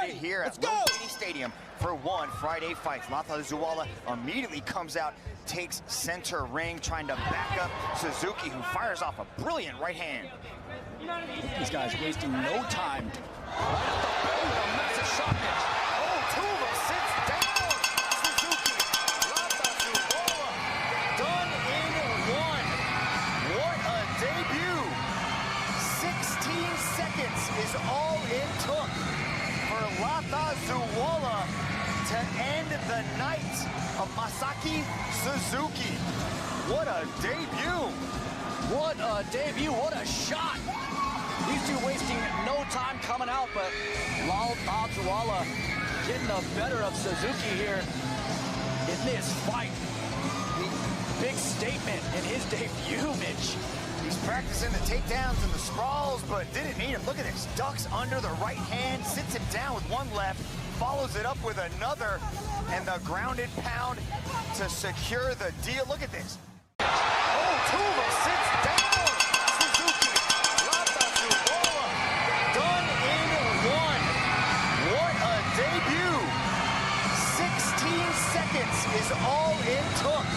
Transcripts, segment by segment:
Here at Lalthazuala Stadium for one Friday fight. Lalthazuala immediately comes out, takes center ring, trying to back up Suzuki, who fires off a brilliant right hand. These guys wasting no time. Right up the belly with a massive shot pitch. Oh, Tuva sits down. Suzuki, Lalthazuala, done in one. What a debut. 16 seconds is all it took for Lalthazuala to end the night of Masaki Suzuki. What a debut! What a debut, what a shot! These two wasting no time coming out, but Lalthazuala getting the better of Suzuki here in this fight. Big statement in his debut, Mitch. He's practicing the takedowns and the sprawls, but didn't need him. Look at this. Ducks under the right hand, sits him down with one left, follows it up with another, and the grounded pound to secure the deal. Look at this. Oh, Tuva sits down. Suzuki, Lalthazuala, done in one. What a debut. 16 seconds is all it took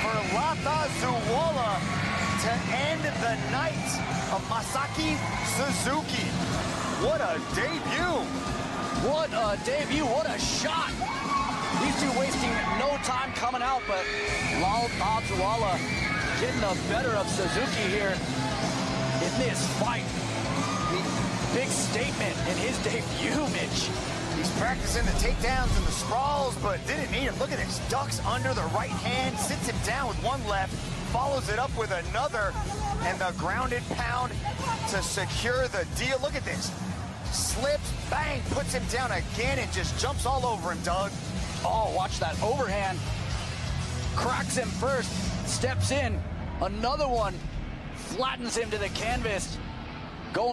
for Lalthazuala to end the night of Masaki Suzuki. What a debut! What a debut, what a shot! These two wasting no time coming out, but Lalthazuala getting the better of Suzuki here in this fight. Big statement in his debut, Mitch. He's practicing the takedowns and the sprawls, but didn't need him. Look at this. Ducks under the right hand, sits him down with one left, follows it up with another, and the grounded pound to secure the deal. Look at this. Slips, bang, puts him down again and just jumps all over him, Doug. Oh, watch that overhand. Cracks him first, steps in, another one, flattens him to the canvas.